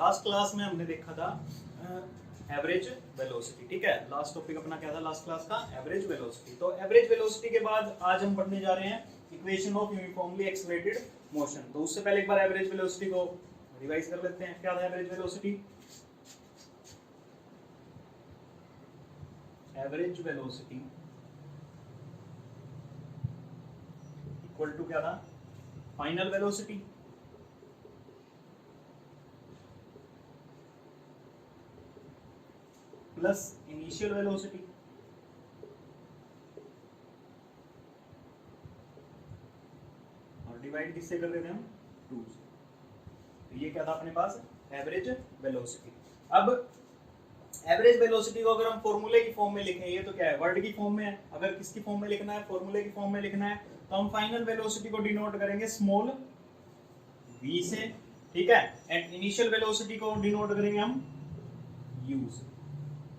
Last class में हमने देखा था एवरेज वेलोसिटी, ठीक है। लास्ट टॉपिक अपना क्या था लास्ट क्लास का? Average velocity. तो एवरेज वेलोसिटी के बाद आज हम पढ़ने जा रहे हैं equation of uniformly accelerated motion. तो उससे पहले एक बार एवरेज वेलोसिटी को रिवाइज कर लेते हैं। क्या था average velocity? Average velocity equal to क्या था? Final velocity plus initial velocity और डिवाइड किससे कर रहे थे हम? 2 से। तो ये क्या था अपने पास? Average velocity. अब एवरेज वेलोसिटी को अगर हम फॉर्मूले की फॉर्म में लिखें, ये तो क्या है? वर्ड की फॉर्म में है। अगर किसकी फॉर्म में लिखना है? फॉर्मूले की फॉर्म में लिखना है, तो हम फाइनल वेलोसिटी को डिनोट करेंगे स्मॉल v से, ठीक है। एंड इनिशियल वेलोसिटी को डिनोट करेंगे हम u से।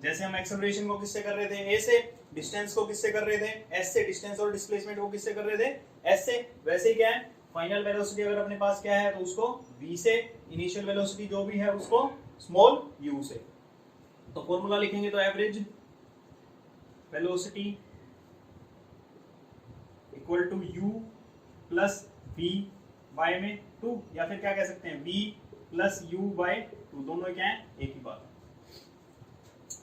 जैसे हम एक्सेलरेशन को किससे कर रहे थे? a से। डिस्टेंस को किससे कर रहे थे? s से। डिस्टेंस और डिस्प्लेसमेंट को किससे कर रहे थे? s से। वैसे ही क्या है, फाइनल वेलोसिटी अगर अपने पास क्या है तो उसको v से, इनिशियल वेलोसिटी जो भी है उसको स्मॉल u से। तो फॉर्मूला लिखेंगे तो average velocity equal to u plus v by में 2, या फिर क्या कह सकते हैं v प्लस u बाय 2, दोनों क्या है? एक ही बात है।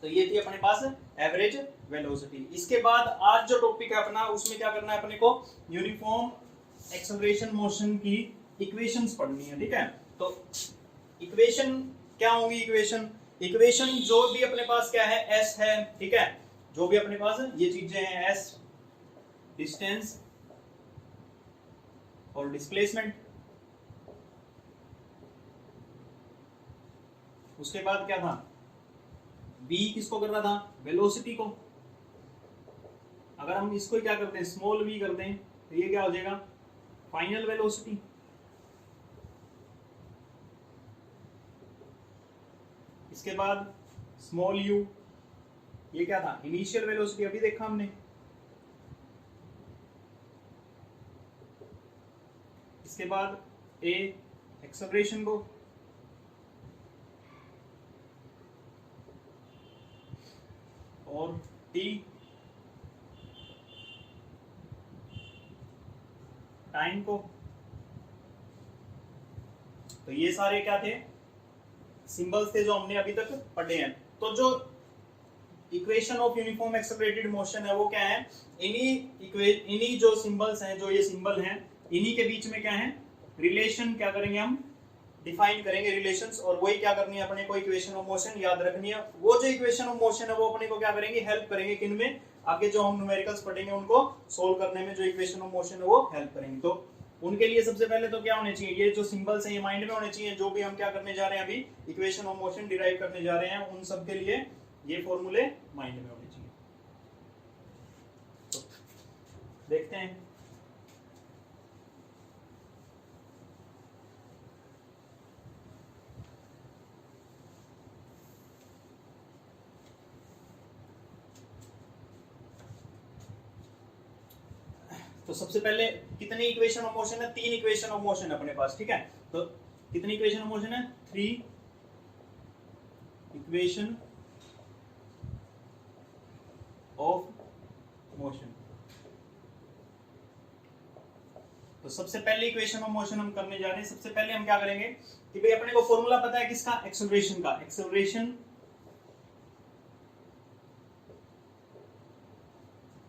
तो ये थी अपने पास एवरेज वेलोसिटी। इसके बाद आज जो टॉपिक है अपना, उसमें क्या करना है अपने को? यूनिफॉर्म एक्सेलरेशन मोशन की इक्वेशंस पढ़नी है, ठीक है। तो इक्वेशन क्या होंगी? इक्वेशन जो भी अपने पास क्या है? s है, ठीक है। जो भी अपने पास ये चीजें हैं, s डिस्टेंस और डिस्प्लेसमेंट। उसके बाद क्या था? v किसको कर रहा था? वेलोसिटी को। अगर हम इसको क्या करते हैं? स्मॉल v करते हैं, तो ये क्या हो जाएगा? Final velocity. इसके बाद स्मॉल u, ये क्या था? इनिशियल वेलोसिटी, अभी देखा हमने। इसके बाद a एक्सेलरेशन को, और t टाइम को। तो ये सारे क्या थे? सिंबल्स थे जो हमने अभी तक पढ़े हैं। तो जो equation of uniform accelerated motion है वो क्या है? इन्हीं जो सिंबल्स हैं, जो ये सिंबल हैं, इन्हीं के बीच में क्या है? रिलेशन क्या करेंगे हम? डिफाइन करेंगे रिलेशंस। और वही क्या करनी है अपने को? इक्वेशन ऑफ मोशन याद रखनी है। वो जो इक्वेशन ऑफ मोशन है वो अपने को क्या करेंगे? हेल्प करेंगे किनमें? आगे जो हम न्यूमेरिकल्स पढ़ेंगे उनको सोल्व करने में जो इक्वेशन ऑफ मोशन है वो हेल्प करेंगे। तो उनके लिए सबसे पहले तो क्या होने चाहिए? ये जो सिंबल्स हैं ये माइंड में होने चाहिए। जो भी हम क्या करने जा रहे हैं, अभी इक्वेशन ऑफ मोशन डिराइव करने जा रहे हैं, उन सब के लिए ये फॉर्मूले माइंड में होने चाहिए। तो देखते हैं। तो सबसे पहले कितनी इक्वेशन ऑफ मोशन है? 3 इक्वेशन ऑफ मोशन है अपने पास, ठीक है। तो कितनी इक्वेशन ऑफ मोशन है? 3 इक्वेशन ऑफ मोशन। तो सबसे पहले इक्वेशन ऑफ मोशन हम करने जा रहे हैं। सबसे पहले हम क्या करेंगे कि भाई अपने को फॉर्मूला पता है किसका? एक्सेलरेशन का।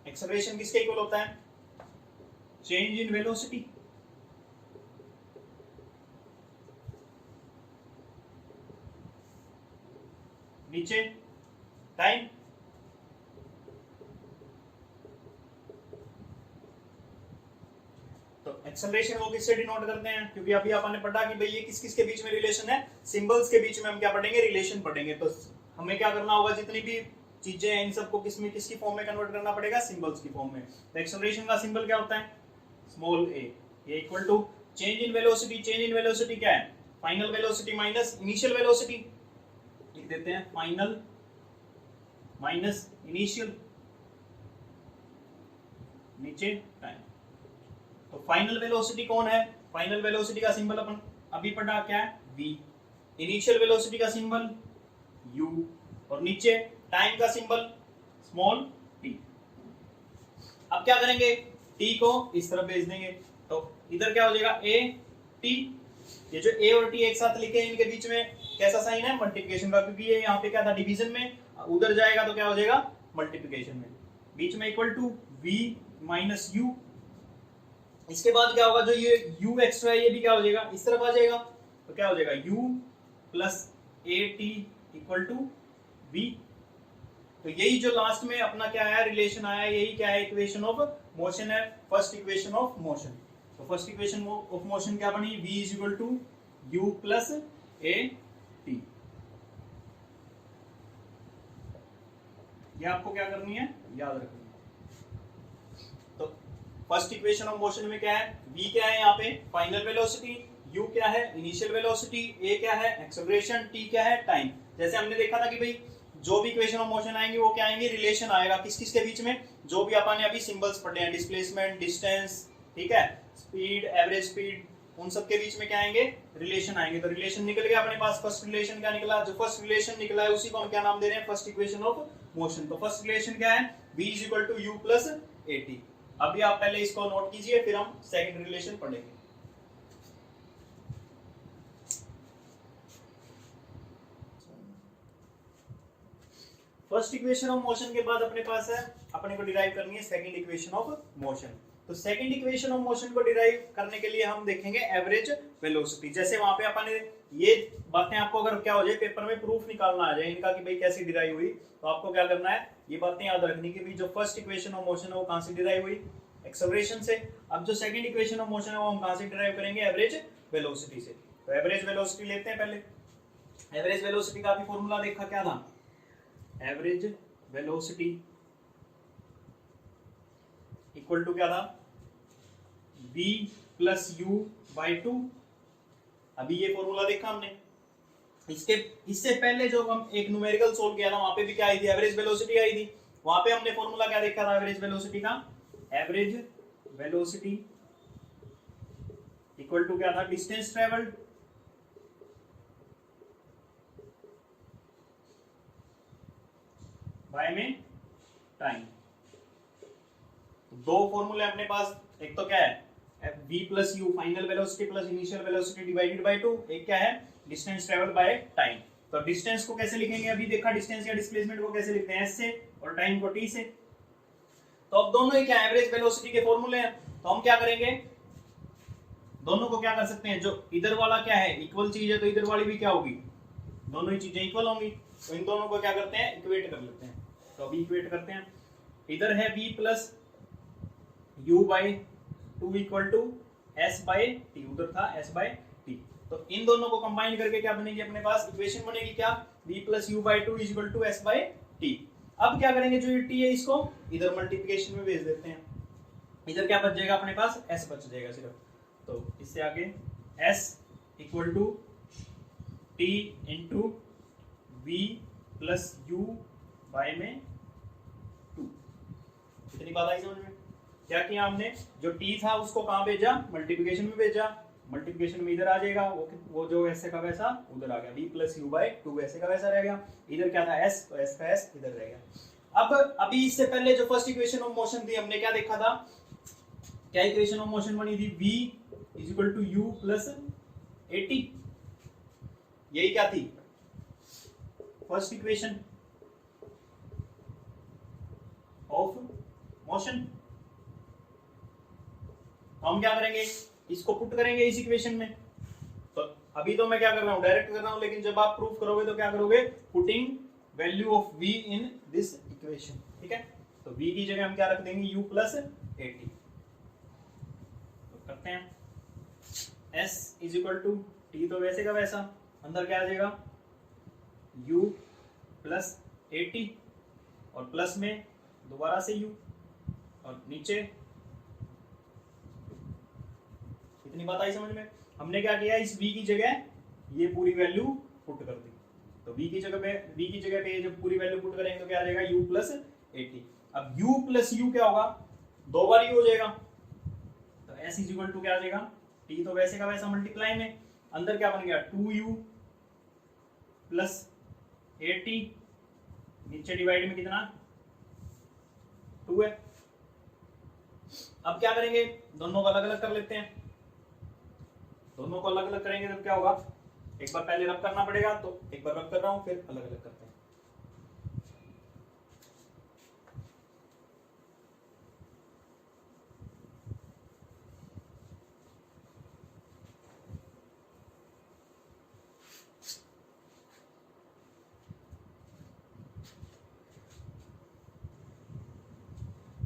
एक्सेलरेशन किसके इक्वल होता है? चेंज इन वेलोसिटी नीचे टाइम। तो एक्सेलरेशन को किससे डिनोट करते हैं? क्योंकि अभी आपने पढ़ा कि भाई ये किस किस के बीच में रिलेशन है? सिंबल्स के बीच में हम क्या पढ़ेंगे? रिलेशन पढ़ेंगे। तो हमें क्या करना होगा? जितनी भी चीजें हैं इन सबको किसकी फॉर्म में कन्वर्ट करना पड़ेगा? सिंबल्स की फॉर्म में। तो एक्सेलरेशन का सिंबल क्या होता है? Small a। ये equal to change in velocity. Change in velocity क्या है? Final velocity minus initial velocity. लिख देते हैं फाइनल माइनस इनिशियल, नीचे टाइम। तो फाइनल वेलोसिटी कौन है? फाइनल वेलोसिटी का सिंबल अपन अभी पढ़ा क्या है? v। इनिशियल वेलोसिटी का सिंबल u और नीचे टाइम का सिंबल स्मॉल t। अब क्या करेंगे, t को इस तरफ भेज देंगे, तो इधर क्या हो जाएगा a t। ये जो a और t एक साथ लिखे हैं, इनके बीच में कैसा साइन है, मल्टीप्लिकेशन का, क्योंकि ये यहाँ पे क्या था, डिवीजन में, उधर जाएगा तो क्या हो जाएगा, मल्टीप्लिकेशन में। बीच में equal to v minus u। इसके बाद क्या होगा, जो ये u एक्स्ट्रा है ये भी क्या हो जाएगा, इस तरफ आ जाएगा, तो क्या हो जाएगा u plus a t equal to v। तो यही जो लास्ट में अपना क्या है, रिलेशन आया, यही क्या है, इक्वेशन ऑफ मोशन है, फर्स्ट इक्वेशन ऑफ मोशन। तो फर्स्ट इक्वेशन ऑफ मोशन क्या बनी, v is equal to u plus a t. ये आपको क्या करनी है, याद रखनी है। तो फर्स्ट इक्वेशन ऑफ मोशन में क्या है, v क्या है यहाँ पे, फाइनल वेलोसिटी, u क्या है, इनिशियल वेलोसिटी, a क्या है, एक्सेलरेशन, t क्या है, टाइम। जैसे हमने देखा था कि भाई जो भी इक्वेशन ऑफ मोशन आएंगे वो क्या आएंगे, रिलेशन आएगा किस किस के बीच में, जो भी अपन ने अभी सिंबल्स पढ़े हैं, डिस्प्लेसमेंट, डिस्टेंस, ठीक है, स्पीड, एवरेज स्पीड, उन सब के बीच में क्या आएंगे, रिलेशन आएंगे। तो रिलेशन निकल गया अपने पास, फर्स्ट रिलेशन क्या निकला, जो फर्स्ट रिलेशन निकला है उसी को हम क्या नाम दे रहे हैं, फर्स्ट इक्वेशन ऑफ मोशन। तो फर्स्ट रिलेशन क्या है, v is equal to u plus a t. अभी आप पहले इसको नोट कीजिए, फिर हम सेकंड रिलेशन पढ़ेंगे। फर्स्ट इक्वेशन ऑफ मोशन के बाद अपने पास है, अपने को डिराइव करनी है सेकंड इक्वेशन ऑफ मोशन। तो सेकंड इक्वेशन ऑफ मोशन को डिराइव करने के लिए हम देखेंगे एवरेज वेलोसिटी। जैसे वहां पे अपन ये बातें आपको अगर क्या हो जाए, पेपर में प्रूफ निकालना आ जाए इनका कि भाई कैसे डिराइव हुई, तो आपको क्या करना है, ये बातें याद रखनी कि भाई जो फर्स्ट इक्वेशन ऑफ मोशन है वो कहां से डिराइव हुई, एक्सेलरेशन से। अब जो सेकंड इक्वेशन ऑफ मोशन है वो हम कहां से डिराइव करेंगे, एवरेज वेलोसिटी से। तो एवरेज वेलोसिटी लेते हैं पहले। एवरेज वेलोसिटी का भी फॉर्मूला देखा क्या था, एवरेज वेलोसिटी इक्वल टू क्या था, v प्लस u बाई 2। अभी ये फॉर्मूला देखा हमने। इससे पहले जो हम एक न्यूमेरिकल सोल्व किया था वहां पे भी क्या आई थी, एवरेज वेलोसिटी आई थी। वहां पे हमने फॉर्मूला क्या देखा था एवरेज वेलोसिटी का, एवरेज वेलोसिटी इक्वल टू क्या था, डिस्टेंस ट्रेवल्ड बाय में टाइम। दो फॉर्मूले अपने पास, एक तो क्या है v plus u final velocity plus initial velocity divided by 2, एक क्या है डिस्टेंस ट्रेवल बाय टाइम। तो डिस्टेंस को कैसे लिखेंगे, अभी देखा डिस्टेंस या डिस्प्लेसमेंट को कैसे लिखते हैं, s से, और टाइम को t से। तो अब दोनों ही क्या एवरेज वेलोसिटी के फॉर्मूले हैं, तो हम क्या करेंगे, दोनों को क्या कर सकते हैं, जो इधर वाला क्या है इक्वल चीज है, तो इधर वाली भी क्या होगी, दोनों ही चीजें इक्वल होंगी। तो इन दोनों को क्या करते हैं, इक्वेट कर लेते हैं। तो अभी इक्वेट करते हैं, इधर है v plus u by 2 equal to s by t, उधर था s बाई टी। तो इन दोनों को कंबाइन करके क्या बनेगी, अपने पास इक्वेशन बनेगी क्या, v plus u by 2 is equal to s by t. अब क्या करेंगे, जो ये t है इसको इधर मल्टीप्लिकेशन में भेज देते हैं, इधर क्या बच जाएगा अपने पास, s बच जाएगा सिर्फ। तो इससे आगे s equal to t into v plus u by में 2। इतनी बात आई समझ में। क्या किया हमने, जो t था उसको कहां भेजा, मल्टीप्लिकेशन में भेजा, मल्टीप्लिकेशन में इधर आ जाएगा, वो जो ऐसे का वैसा उधर आ गया, v प्लस यू बाई 2 ऐसे का वैसा रह गया। इधर क्या था s, तो s का s इधर रह गया। अब अभी इससे पहले जो फर्स्ट इक्वेशन ऑफ मोशन थी हमने क्या देखा था, क्या इक्वेशन ऑफ मोशन बनी थी, v is equal to u plus a t. यही क्या थी फर्स्ट इक्वेशन ऑफ मोशन। हम क्या करेंगे, इसको पुट करेंगे इस इक्वेशन में। तो अभी तो मैं क्या कर रहा हूं, डायरेक्ट कर रहा हूं, लेकिन जब आप प्रूफ करोगे तो क्या करोगे, putting value of v in this equation, ठीक है। तो v की जगह हम क्या रख देंगे, u प्लस ए टी। तो करते हैं, s is equal to t, तो वैसे का वैसा, अंदर क्या आ जाएगा, u प्लस ए टी, और प्लस में दोबारा से u, और नीचे। इतनी बात आई समझ में। हमने क्या किया, इस v की जगह ये पूरी वैल्यू पुट कर दी। तो v की जगह पे जब पूरी वैल्यू पुट करेंगे तो क्या आ जाएगा, u प्लस ए टी। अब u प्लस u क्या होगा, दो बार ही हो जाएगा। तो s इज इक्वल टू क्या आ जाएगा, t तो वैसे का वैसा मल्टीप्लाई में, अंदर क्या बन गया 2u प्लस ए टी, नीचे डिवाइड में कितना 2 है। अब क्या करेंगे, दोनों को अलग अलग कर लेते हैं। दोनों को अलग अलग करेंगे तो क्या होगा, एक बार पहले रब करना पड़ेगा, तो एक बार रब कर रहा हूं, फिर अलग अलग करते हैं।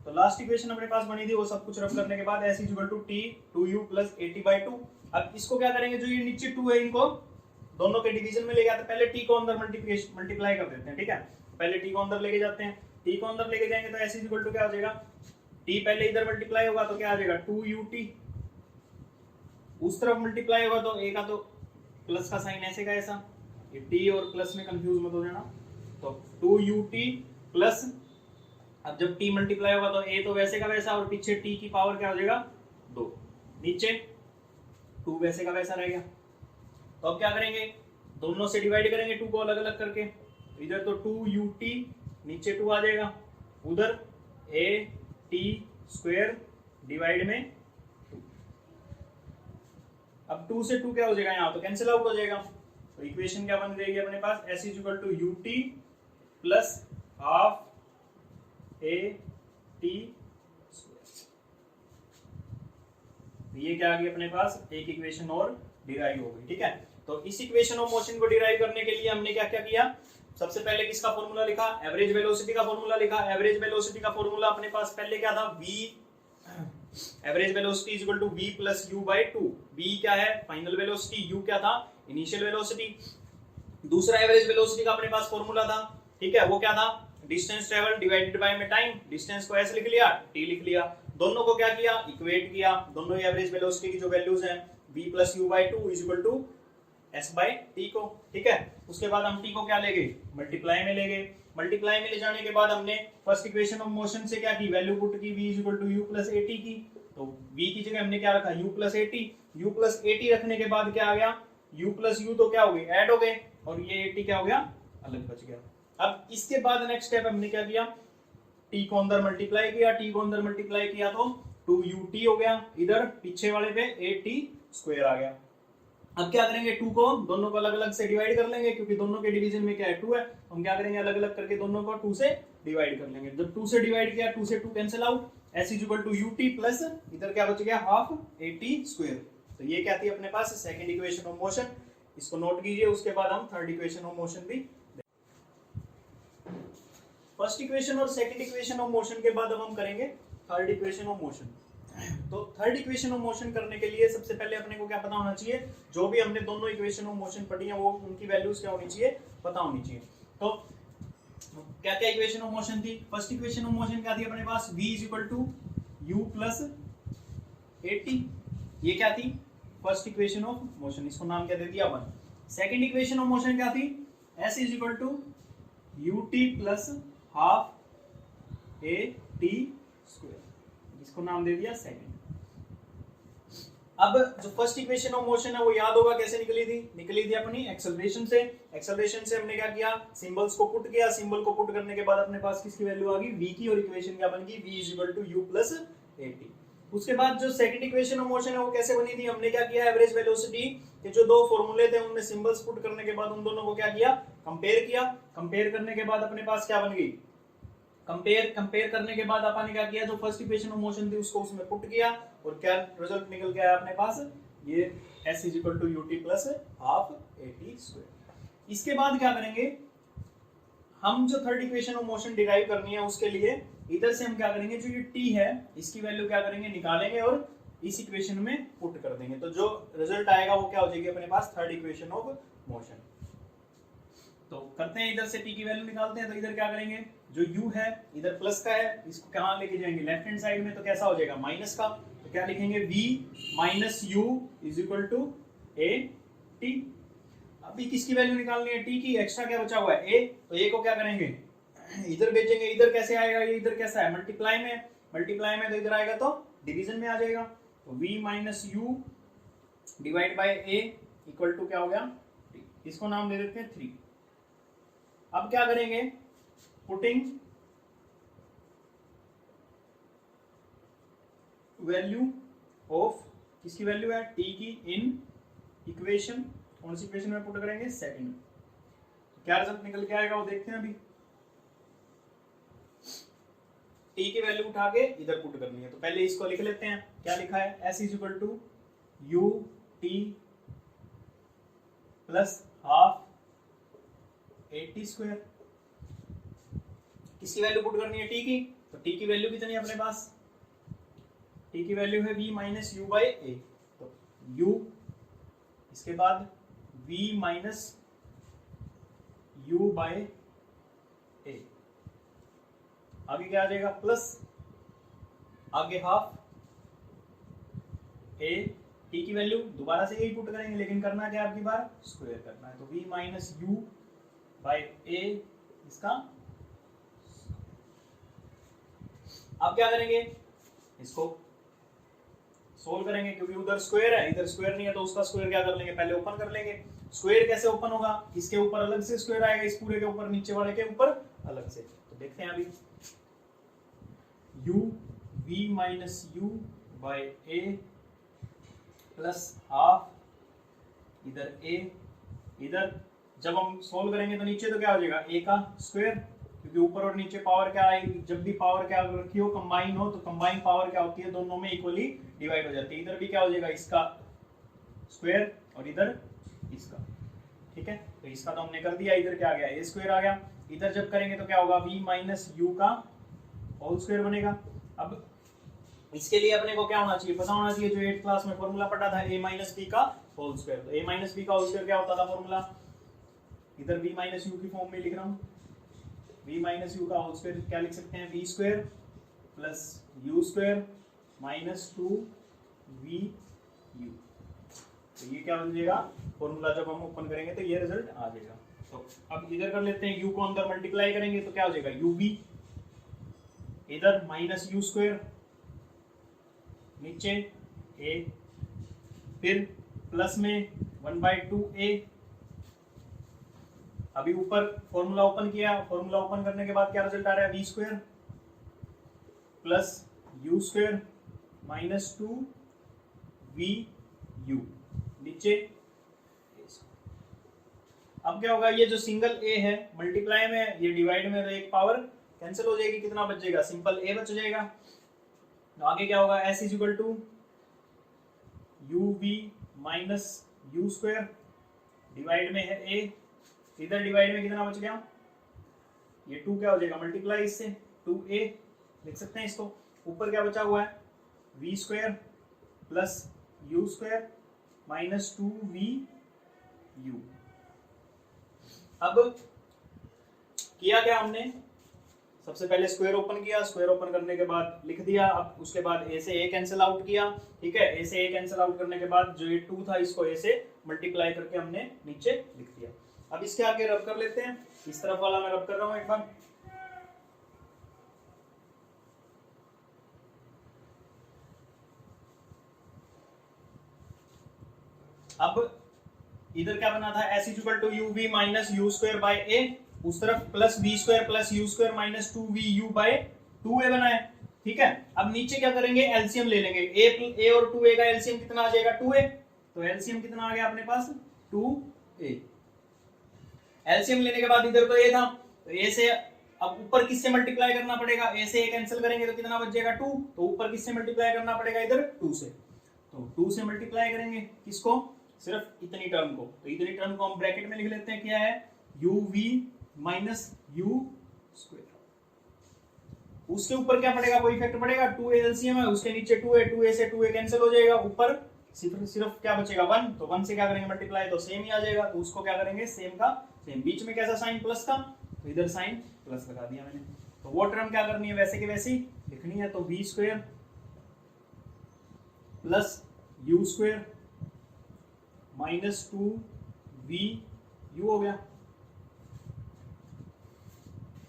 तो लास्ट इक्वेशन अपने पास बनी थी, वो सब कुछ रब करने के बाद s equal to t 2u plus 80/2। अब इसको क्या करेंगे, जो ये नीचे 2 है इनको दोनों के डिवीजन में ले जाते हैं। पहले t को अंदर मल्टीप्लाई कर देते हैं, ठीक है। पहले t को अंदर लेके जाते हैं, t को अंदर लेके जाएंगे तो s इक्वल टू क्या हो जाएगा, t पहले इधर मल्टीप्लाई होगा तो क्या आ जाएगा 2ut, उस तरफ मल्टीप्लाई होगा तो a का तो प्लस का साइन ऐसे का ऐसा, ये t और प्लस में कंफ्यूज मत हो जाना, तो 2ut प्लस, अब जब t मल्टीप्लाई होगा तो a तो वैसे का वैसा और पीछे t की पावर क्या हो जाएगा 2, नीचे 2 वैसे का वैसा रहेगा। तो अब क्या करेंगे, दोनों से डिवाइड करेंगे 2 को अलग अलग करके, इधर तो 2ut नीचे 2 आ जाएगा, उधर at² डिवाइड में 2। अब 2 से 2 क्या हो जाएगा, यहाँ तो कैंसिल आउट हो जाएगा। तो इक्वेशन क्या बन जाएगी अपने पास, s equal to ut plus half at²। ये क्या आ गई अपने पास, एक इक्वेशन और डिराइव हो गई, ठीक है। तो इस इक्वेशन ऑफ मोशन को डिराइव करने के लिए हमने क्या क्या किया, सबसे पहले किसका फॉर्मूला लिखा, एवरेज वेलोसिटी का फॉर्मूला लिखा। एवरेज वेलोसिटी का फॉर्मूला अपने पास पहले क्या था, v average velocity equal to v plus u by 2। v क्या है, फाइनल वेलोसिटी, u क्या था, इनिशियल वेलोसिटी। दूसरा एवरेज वेलोसिटी का अपने पास फॉर्मूला था, ठीक है, वो क्या था, डिस्टेंस ट्रेवल डिवाइडेड बाय में टाइम। डिस्टेंस को s लिख लिया, t लिख लिया, दोनों को क्या किया, इक्वेट किया, दोनों एवरेज वेलोसिटी की जो वैल्यूज हैं v plus u by 2 is equal to s by t को, ठीक है। उसके बाद हम t को क्या ले गए, मल्टीप्लाई में ले गए। मल्टीप्लाई में ले जाने के बाद हमने फर्स्ट इक्वेशन ऑफ मोशन से क्या की, वैल्यू पुट की, v is equal to u plus at की। तो v की जगह हमने क्या रखा, u plus at। u plus at रखने के बाद क्या आ गया, u प्लस u तो क्या हो गए, ऐड हो गए, और ये at क्या हो गया, अलग बच गया। अब इसके बाद नेक्स्ट स्टेप हमने क्या किया, t को अंदर मल्टीप्लाई किया, t को अंदर मल्टीप्लाई किया तो 2ut हो गया, इधर पीछे वाले पे at² आ गया। अब क्या करेंगे, 2 को दोनों को अलग अलग से डिवाइड कर लेंगे, क्योंकि दोनों के डिवीजन में क्या है 2 है, हम क्या करेंगे अलग अलग करके दोनों को 2 से डिवाइड कर लेंगे। जब 2 से डिवाइड किया, 2 से 2 cancel out, s equal to ut plus इधर क्या बच गया, हाफ at²। तो ये क्या थी अपने पास सेकंड इक्वेशन ऑफ मोशन, इसको नोट कीजिए। उसके बाद हम थर्ड इक्वेशन ऑफ मोशन भी, फर्स्ट इक्वेशन और सेकंड इक्वेशन ऑफ मोशन के बाद अब हम करेंगे थर्ड इक्वेशन ऑफ मोशन। तो थर्ड इक्वेशन ऑफ मोशन करने के लिए सबसे पहले अपने को क्या पता होना चाहिए, जो भी हमने दोनों इक्वेशन ऑफ मोशन पढ़ी है वो उनकी वैल्यूज क्या होनी चाहिए, पता होनी चाहिए। तो क्या क्या इक्वेशन ऑफ मोशन थी, फर्स्ट इक्वेशन ऑफ मोशन क्या थी अपने पास, v is equal to u plus at, ये क्या थी फर्स्ट इक्वेशन ऑफ मोशन, इसको नाम क्या दे दिया 1। सेकंड इक्वेशन ऑफ मोशन क्या थी, s is equal to ut plus half at², इसको नाम दे दिया सेकंड। अब जो फर्स्ट इक्वेशन ऑफ मोशन है वो याद होगा कैसे निकली थी अपनी एक्सेलरेशन से। एक्सेलरेशन से हमने क्या किया, सिंबल्स को पुट किया, सिंबल को पुट करने के बाद अपने पास किसकी वैल्यू आ गई, v की, और इक्वेशन क्या बन गई, v is equal to u plus at। उसके बाद जो सेकंड इक्वेशन ऑफ मोशन है वो कैसे बनी थी, हमने क्या किया, एवरेज वेलोसिटी के जो दो फॉर्मूले थे उनमें सिंबल्स पुट करने के बाद उन दोनों को क्या किया, कंपेयर किया। कंपेयर करने के बाद अपने पास क्या बन गई, कंपेयर करने के बाद अपन ने क्या किया, जो फर्स्ट इक्वेशन ऑफ मोशन थी उसको उसमें पुट किया, और क्या रिजल्ट निकल के आया अपने पास, ये s is equal to ut plus half at²। इसके बाद क्या करेंगे, हम जो third equation of motion derive करनी है उसके लिए इधर से हम क्या करेंगे, जो ये t है इसकी वैल्यू क्या करेंगे, निकालेंगे और इस इक्वेशन में पुट कर देंगे। तो जो रिजल्ट आएगा वो क्या हो जाएगी अपने पास, थर्ड इक्वेशन ऑफ मोशन। तो करते हैं, इधर से t की वैल्यू निकालते हैं। तो इधर क्या करेंगे, जो u है इधर प्लस का है, इसको कहां लेके जाएंगे, लेफ्ट हैंड साइड में, तो कैसा हो जाएगा माइनस का। तो क्या लिखेंगे, v minus u is equal to at। अभी किसकी वैल्यू निकालनी है, t की, एक्स्ट्रा क्या बचा हुआ है a, तो a को क्या करेंगे इधर भेजेंगे। इधर कैसे आएगा, ये इधर कैसा है, मल्टीप्लाई में तो इधर आएगा तो डिवीजन में आ जाएगा। तो v minus u divide by a equal to क्या हो गया, t। इसको नाम दे देते हैं 3। अब क्या करेंगे, पुटिंग वैल्यू ऑफ, किसकी वैल्यू है, टी की, इन इक्वेशन, कौन सी इक्वेशन में पुट करेंगे, सेकंड। क्या रिजल्ट निकल के आएगा वो देखते हैं अभी। टी की वैल्यू उठा के इधर पुट करनी है, तो पहले इसको लिख लेते हैं। क्या लिखा है, s is equal to u t plus half a t square. किसकी वैल्यू पुट करनी है, टी की, तो टी की वैल्यू कितनी है अपने पास, टी की वैल्यू है v माइनस यू बाई ए, तो u, इसके बाद v माइनस यू बाई ए, आगे क्या आ जाएगा, प्लस आगे हाफ ए, टी की वैल्यू दोबारा से यही पुट करेंगे, लेकिन करना क्या आपकी बार, स्क्वायर करना है, तो v माइनस यू बाई ए इसका। अब क्या करेंगे, इसको सोल्व करेंगे, क्योंकि उधर स्क्वायर है, इधर स्क्वायर नहीं है, तो उसका स्क्वायर क्या कर लेंगे, पहले ओपन कर लेंगे। स्क्वायर कैसे ओपन होगा, इसके ऊपर अलग से स्क्वायर आएगा, इस पूरे के ऊपर, नीचे वाले के ऊपर अलग से। तो देखते हैं अभी, u v minus you by A plus half इधर a, इधर जब हम सोल्व करेंगे तो नीचे तो क्या हो जाएगा, a का स्क्वायर, क्योंकि ऊपर और नीचे पावर क्या आएगी, जब भी पावर क्या रखी हो, कंबाइन हो, तो कंबाइन पावर क्या होती है, दोनों में इक्वली डिवाइड हो जाती है। इधर भी क्या हो जाएगा, इसका स्क्वायर और इधर इसका, ठीक है, तो इसका तो हमने कर दिया, इधर क्या आ गया, ए स्क्वायर आ गया। इधर जब करेंगे तो क्या होगा, v माइनस यू का होल स्क्वायर बनेगा। अब इसके लिए अपने को क्या होना चाहिए, पता होना चाहिए, जो 8th क्लास में फॉर्मूला पढ़ा था, a माइनस बी का होल स्क्वायर। तो a माइनस बी का होल स्क्वायर क्या होता था फॉर्मूला, इधर v माइनस यू की फॉर्म में लिख रहा हूँ, v माइनस यू का होल स्क्वायर क्या लिख सकते हैं, v square plus u square minus 2v you. तो ये क्या बन जाएगा फॉर्मूला, जब हम ओपन करेंगे तो ये रिजल्ट आ जाएगा। तो अब इधर कर लेते हैं, u को अंदर मल्टीप्लाई करेंगे तो क्या हो जाएगा, uv, इधर माइनस यू स्क्वायर, नीचे a, फिर प्लस में 1/2a। अभी ऊपर फॉर्मूला ओपन किया, फॉर्मूला ओपन करने के बाद क्या रिजल्ट आ रहा है, v square plus u square minus 2v you, नीचे। अब क्या होगा, ये जो सिंगल a है मल्टीप्लाई में, ये डिवाइड में, तो एक पावर कैंसिल हो जाएगी, कितना बच जाएगा, सिंपल a बच जाएगा। तो आगे क्या होगा, s is equal to u v minus u square, divide में है a, इधर डिवाइड में कितना बच गया, ये 2 क्या हो जाएगा, मल्टीप्लाई इससे 2a लिख सकते हैं इसको। ऊपर क्या बचा हुआ है, v square plus u square minus 2v you. अब किया क्या हमने, सबसे पहले स्क्वायर ओपन किया, स्क्वायर ओपन करने के बाद लिख दिया। अब उसके बाद a से a कैंसिल आउट किया, ठीक है, a से a कैंसिल आउट करने के बाद जो ये 2 था, इसको a से मल्टीप्लाई करके हमने नीचे लिख दिया। अब इसके आगे रब कर लेते हैं, इस तरफ वाला मैं रब कर रहा हूं एक बार। अब इधर क्या बना था, s is equal to u v minus u square by a, उस तरफ plus v square plus u square minus 2v u by 2a बना है, ठीक है। अब नीचे क्या करेंगे, एलसीएम ले लेंगे, a और 2a का एलसीएम कितना आ जाएगा, 2a, तो एलसीएम कितना आ गया अपने पास, 2a। एलसीएम लेने के बाद इधर तो a था, तो a से अब ऊपर किससे मल्टीप्लाई करना पड़ेगा, a से a कैंसिल करेंगे तो कितना बच जाएगा, 2, तो ऊपर किससे मल्टीप्लाई करना पड़ेगा, इधर 2 से, तो 2 से मल्टीप्लाई करेंगे किसको, सिर्फ इतनी टर्म को, तो इतनी टर्म को हम ब्रैकेट में लिख लेते हैं, क्या है, uv माइनस यू स्क्वायर। उसके ऊपर क्या पड़ेगा, कोई इफेक्ट पड़ेगा, 2a एलसीएम है, उसके नीचे 2a से 2a कैंसिल हो जाएगा, ऊपर सिर्फ क्या बचेगा, 1, तो 1 से क्या करेंगे मल्टीप्लाई, तो सेम ही आ जाएगा, तो उसको क्या करेंगे, सेम का सेम। बीच में कैसा साइन, प्लस का, तो इधर साइन प्लस लगा दिया मैंने। तो वो टर्म क्या करनी है, वैसे की वैसी लिखनी है, तो v square plus u square minus 2v you हो गया।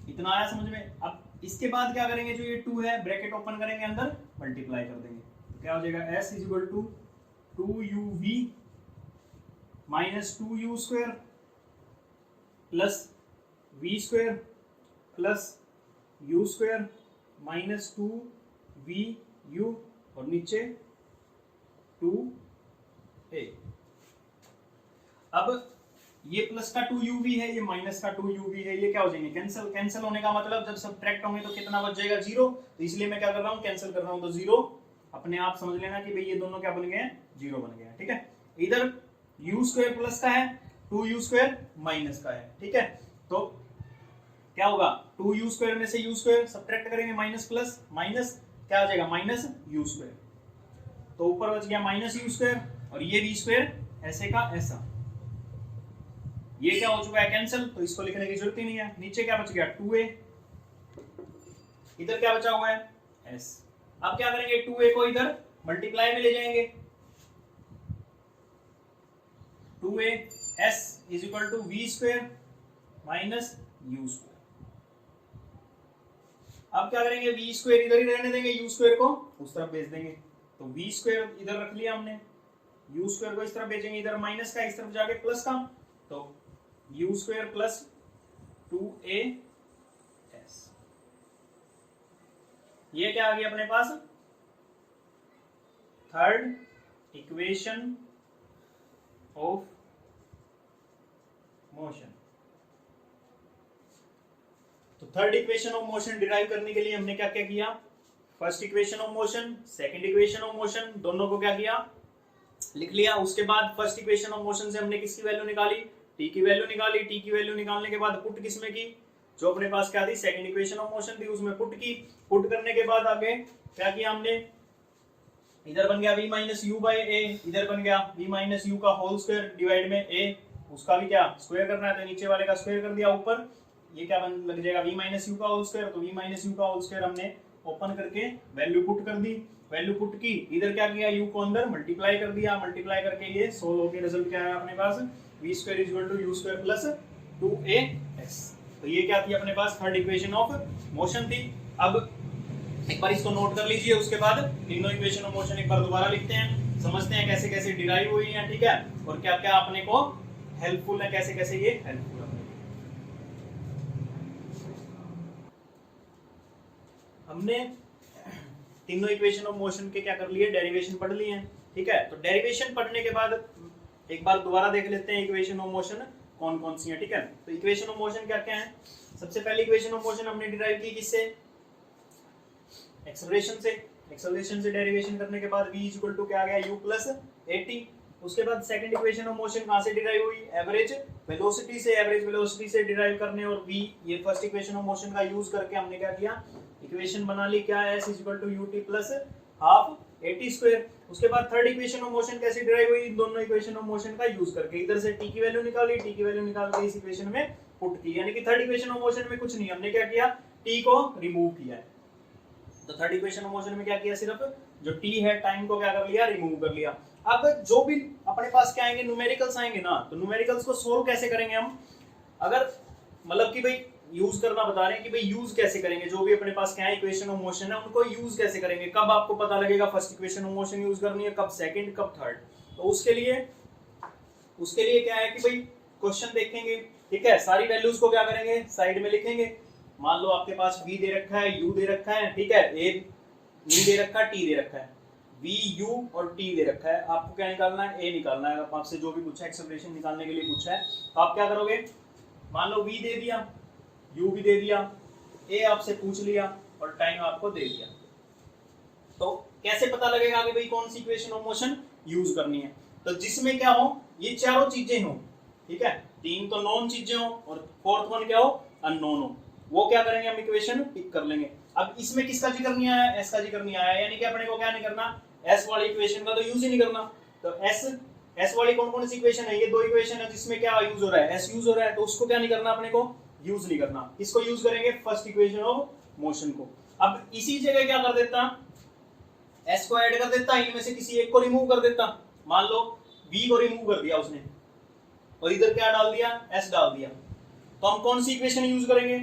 इतना आया समझ में। अब इसके बाद क्या करेंगे, जो ये 2 है ब्रैकेट ओपन करेंगे, अंदर मल्टीप्लाई कर देंगे, तो क्या हो जाएगा, s is equal to 2uv minus 2u square plus v square plus u square minus 2 v u और नीचे 2a। अब ये प्लस का 2uv है, ये माइनस का 2uv है, ये क्या हो जाएंगे कैंसिल। कैंसिल होने का मतलब जब सब्ट्रैक्ट होंगे तो कितना बच जाएगा 0, तो इसलिए मैं क्या कर रहा हूँ कैंसिल कर रहा हूँ, तो 0 अपने आप समझ लेना कि भाई ये दोनों क्या बन गए हैं 0 बन गया, ठीक है। इधर u स्क्वायर प्लस का है, 2u स्क्वायर माइनस का है, ठीक है। तो क्या होगा 2u स्क्वायर में से u स्क्वायर सब्ट्रैक्ट करेंगे माइनस प्लस माइनस क्या आ जाएगा माइनस u स्क्वायर, तो ऊपर बच गया माइनस u स्क्वायर और ये v स्क्वायर ऐसे का ऐसा, ये क्या हो चुका है कैंसिल, तो इसको लिखने की जरूरत ही नहीं है। नीचे क्या बच गया 2a, इधर क्या बचा हुआ है s। अब क्या करेंगे 2a को इधर मल्टीप्लाई में ले जाएंगे, 2a s is equal to v square minus u square. अब क्या करेंगे v स्क्वायर इधर ही रहने देंगे, u स्क्वायर को उस तरफ भेज देंगे, तो v स्क्वायर इधर रख लिया हमने, u स्क्वायर को इस तरफ भेजेंगे, इधर माइनस का इस तरफ जाके प्लस का, तो u स्क्वायर प्लस 2as। ये क्या आ गया अपने पास थर्ड इक्वेशन ऑफ मोशन। तो third equation of motion derive करने के लिए हमने क्या क्या किया, first equation of motion, second equation of motion, दोनों को क्या किया लिख लिया। उसके बाद फर्स्ट इक्वेशन ऑफ मोशन से हमने किसकी वैल्यू निकाली, टी की वैल्यू निकाली। टी की वैल्यू निकालने के बाद पुट किसमें की, जो अपने पास क्या थी सेकंड इक्वेशन ऑफ मोशन थी उसमें पुट की। पुट करने के बाद आगे क्या किया हमने, इधर बन गया v माइनस यू बाई ए, इधर बन गया v माइनस यू का होल स्क्वायर डिवाइड में a, उसका भी क्या स्क्वायर करना है, तो नीचे वाले का स्क्वायर कर दिया, ऊपर ये क्या बन लग जाएगा v माइनस यू का होल स्क्वायर, तो v माइनस यू का होल स्क्वायर हमने ओपन करके वैल्यू पुट कर दी। वैल्यू पुट की, इधर क्या किया u को अंदर मल्टीप्लाई कर दिया, मल्टीप्लाई करके ये सोल्व होके रिजल्ट क्या है अपने पास v square is equal to u square plus 2as। तो ये क्या थी अपने पास थर्ड इक्वेशन ऑफ मोशन थी। अब एक बार इसको नोट कर लीजिए, उसके बाद तीनों इक्वेशन ऑफ मोशन एक बार दोबारा लिखते हैं, समझते हैं कैसे कैसे डिराइव हुई है, ठीक है, और क्या क्या अपने को हेल्पफुल है, कैसे कैसे ये हेल्पफुल है। हमने तीनों इक्वेशन ऑफ मोशन के क्या कर लिए डेरिवेशन पढ़ लिए हैं, ठीक है। तो डेरिवेशन पढ़ने के बाद एक बार दोबारा देख लेते हैं इक्वेशन ऑफ मोशन कौन कौन सी है, ठीक है। तो इक्वेशन ऑफ मोशन क्या क्या है, सबसे पहली इक्वेशन ऑफ मोशन हमने डिराइव की किससे, एक्सेलरेशन से। एक्सेलरेशन से डेरिवेशन करने के बाद v इज इक्वल टू क्या आ गया u प्लस at। उसके बाद सेकंड इक्वेशन ऑफ मोशन कहां से डिराइव हुई, एवरेज वेलोसिटी से। एवरेज वेलोसिटी से डिराइव करने और v ये फर्स्ट इक्वेशन ऑफ मोशन का यूज करके हमने क्या किया इक्वेशन बना ली, क्या है s is equal to ut plus half at square. उसके बाद थर्ड इक्वेशन ऑफ मोशन कैसे डिराइव हुई, दोनों इक्वेशन ऑफ मोशन का यूज करके, इधर से t की वैल्यू निकाली, t की वैल्यू निकाल के इस इक्वेशन में पुट की, यानी कि थर्ड इक्वेशन ऑफ मोशन में कुछ नहीं, हमने क्या किया t को रिमूव किया है। तो थर्ड इक्वेशन ऑफ मोशन में क्या किया, सिर्फ जो t है टाइम को क्या कर लिया रिमूव कर लिया। अब जो भी अपने पास क्या आएंगे न्यूमेरिकल्स आएंगे ना, तो न्यूमेरिकल्स को सोल्व कैसे करेंगे हम, अगर मतलब कि भाई यूज करना बता रहे हैं कि भाई यूज कैसे करेंगे, जो भी अपने पास क्या है इक्वेशन ऑफ मोशन है उनको यूज कैसे करेंगे, कब आपको पता लगेगा first equation of motion use करनी है, कब सेकंड कब थर्ड। तो उसके लिए क्या है कि भाई क्वेश्चन देखेंगे, ठीक है, सारी वैल्यूज को क्या करेंगे साइड में लिखेंगे। मान लो आपके पास v दे रखा है, u दे रखा है, ठीक है, a दे रखा है, t दे रखा है, v u और t दे रखा है। आपको क्या निकालना है, a निकालना है। आपसे जो भी पूछा है एक्सेलरेशन निकालने के लिए पूछा है, तो आप क्या करोगे, मान लो v दे दिया, u भी दे दिया, a आपसे पूछ लिया और टाइम आपको दे दिया, तो कैसे पता लगेगा कि भाई कौन सी इक्वेशन ऑफ मोशन यूज करनी है। तो जिसमें क्या हो ये चारों चीजें हो, ठीक है, तीन तो नॉन चीजें हो और फोर्थ वन क्या हो अननोन हो, वो क्या करेंगे हम इक्वेशन पिक कर लेंगे। अब इसमें किसका जिक्र नहीं आया, एस का जिक्र नहीं आया, यानी कि अपने को क्या नहीं करना, एस वाली इक्वेशन का तो यूज ही नहीं करना। तो एस वाली कौन कौन सी इक्वेशन है, ये दो इक्वेशन है जिसमें क्या यूज हो रहा है, एस यूज हो रहा है, तो उसको क्या नहीं करना अपने को यूज नहीं करना। इसको यूज करेंगे फर्स्ट इक्वेशन ऑफ मोशन को। अब इसी जगह क्या कर देता, एस को ऐड कर देता, इनमें से किसी एक को रिमूव कर देता। मान लो v को रिमूव कर दिया उसने और इधर क्या डाल दिया, s डाल दिया, तो हम कौन सी इक्वेशन यूज करेंगे,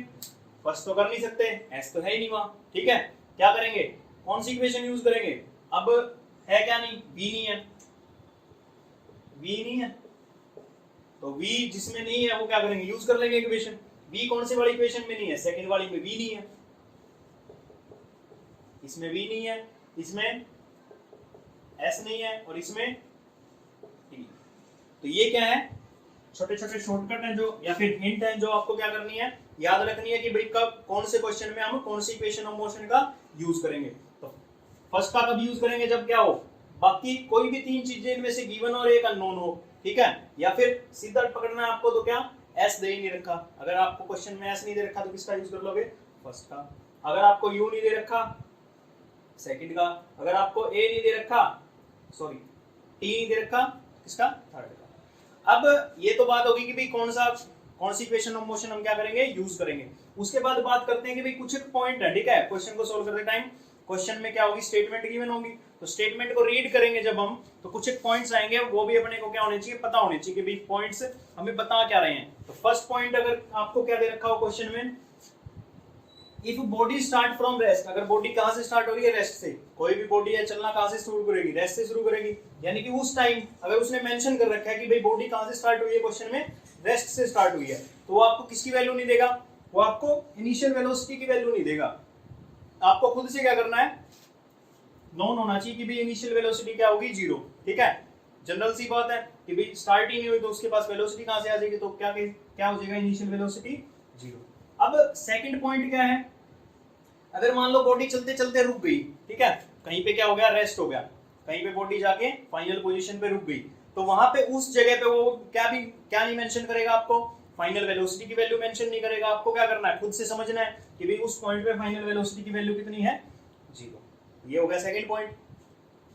फर्स्ट तो कर नहीं सकते, s तो है ही नहीं वहां, ठीक है, क्या करेंगे कौन सी इक्वेशन यूज करेंगे। अब है क्या नहीं, v नहीं है, v नहीं है, तो v जिसमें नहीं है वो क्या करेंगे यूज कर लेंगे इक्वेशन। v कौन से वाली इक्वेशन में नहीं है, सेकंड वाली में v नहीं है, इसमें v नहीं है, इसमें s नहीं है और इसमें t। तो ये क्या है, छोटे छोटे शॉर्टकट हैं जो या फिर हिंट हैं जो आपको क्या करनी है, याद रखनी है कि भाई कब कौन से क्वेश्चन में हम कौन सी इक्वेशन ऑफ मोशन का यूज करेंगे। तो फर्स्ट का कब यूज करेंगे, जब क्या हो, बाकी कोई भी तीन चीजें इनमें से गिवन और एक अननोन हो, ठीक है, या फिर सीधा पकड़ना है आपको तो क्या एस दे ही नहीं रखा, अगर आपको क्वेश्चन में एस नहीं दे रखा तो किसका यूज कर लोगे, फर्स्ट का। अगर आपको यू नहीं दे रखा, सेकंड का। अगर आपको ए नहीं दे रखा, सॉरी टी नहीं दे रखा, किसका, थर्ड का। अब ये तो बात होगी कि भाई कौन सी इक्वेशन ऑफ मोशन हम क्या करेंगे, यूज करेंगे। उसके बाद बात करते हैं कि भाई कुछ एक पॉइंट है, ठीक है, क्वेश्चन को सोल्व करते टाइम क्वेश्चन में क्या होगी, स्टेटमेंट गिवन होगी, तो स्टेटमेंट को रीड करेंगे जब हम, तो कुछ एक पॉइंट्स आएंगे, वो भी अपने को क्या होने चाहिए, पता होने चाहिए कि भाई पॉइंट्स हमें बता क्या रहे हैं। तो फर्स्ट पॉइंट अगर आपको क्या दे रखा हो क्वेश्चन में, if body start from rest, अगर बॉडी कहां से स्टार्ट हो रही है, रेस्ट से, कोई भी बॉडी है चलना कहां से शुरू करेगी, रेस्ट से शुरू करेगी, यानी कि उस टाइम अगर उसने मेंशन कर रखा है कि भाई बॉडी कहां से स्टार्ट हुई है क्वेश्चन में, रेस्ट से स्टार्ट हुई है, तो वो आपको किसकी वैल्यू नहीं देगा, वो आपको इनिशियल वेलोसिटी की वैल्यू नहीं देगा। आपको खुद से क्या करना है, नोन होना चाहिए कि भाई इनिशियल वेलोसिटी क्या होगी, जीरो, ठीक है, जनरल सी बात है कि भाई स्टार्ट ही नहीं हुई तो उसके पास वेलोसिटी कहां से आ जाएगी, तो क्या हो जाएगा, इनिशियल वेलोसिटी जीरो। अब सेकंड पॉइंट क्या है, अगर मान लो बॉडी चलते चलते रुक गई, ठीक है, कहीं पे क्या हो गया, रेस्ट हो गया, कहीं पे बॉडी जाके फाइनल पोजीशन पे रुक गई, तो वहां पे उस जगह पे वो क्या नहीं मेंशन करेगा, आपको फाइनल वेलोसिटी की वैल्यू मेंशन नहीं करेगा। आपको क्या करना है, खुद से समझना है कि भाई उस पॉइंट पे फाइनल वेलोसिटी की वैल्यू कितनी है, जीरो। ये हो गया सेकंड पॉइंट।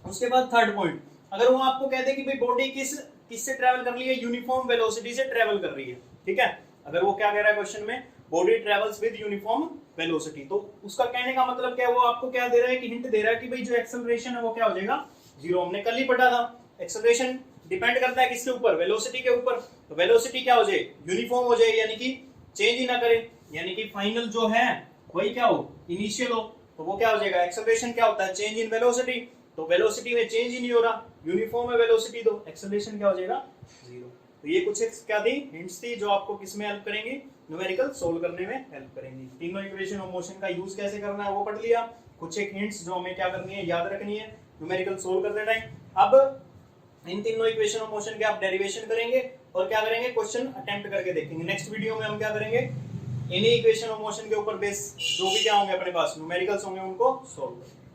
उसके बाद थर्ड पॉइंट, अगर वो आपको कहते कि भाई बॉडी किससे ट्रैवल कर रही है, यूनिफॉर्म वेलोसिटी से ट्रैवल कर रही है, ठीक है, अगर वो क्या कह रहा है क्वेश्चन में, body travels with uniform velocity, तो उसका कहने का मतलब क्या है, वो आपको क्या दे रहा है कि हिंट दे रहा है कि भाई जो एक्सेलरेशन है वो क्या हो जाएगा, जीरो। हमने कल ही पढ़ा था एक्सेलरेशन डिपेंड करता है किसके ऊपर, वेलोसिटी के ऊपर, तो वेलोसिटी क्या हो जाए, यूनिफॉर्म हो जाए, यानी कि चेंज ही ना करे, यानी कि फाइनल जो है वही क्या हो, इनिशियल हो, तो वो क्या हो जाएगा, एक्सेलरेशन क्या होता है, चेंज इन वेलोसिटी, तो वेलोसिटी में चेंज ही नहीं हो रहा, यूनिफॉर्म है वेलोसिटी, तो एक्सेलरेशन क्या हो जाएगा, जीरो। तो ये कुछ क्या थी, हिंट्स थी जो आपको किसमें हेल्प करेंगी, न्यूमेरिकल सोल्व करने में हेल्प करेंगी। तीनों इक्वेशन ऑफ मोशन का यूज कैसे करना है वो पढ़ लिया, कुछ एक हिंट्स जो हमें क्या करनी है, याद रखनी है न्यूमेरिकल सोल्व करते टाइम। अब इन तीनों इक्वेशन ऑफ मोशन के आप डेरिवेशन करेंगे और क्या करेंगे, क्वेश्चन अटेम्प्ट करके देखेंगे। नेक्स्ट वीडियो में हम क्या करेंगे, इन्हीं इक्वेशन ऑफ मोशन के ऊपर बेस जो भी क्या होंगे अपने पास न्यूमेरिकल्स होंगे उनको सोल्व करेंगे।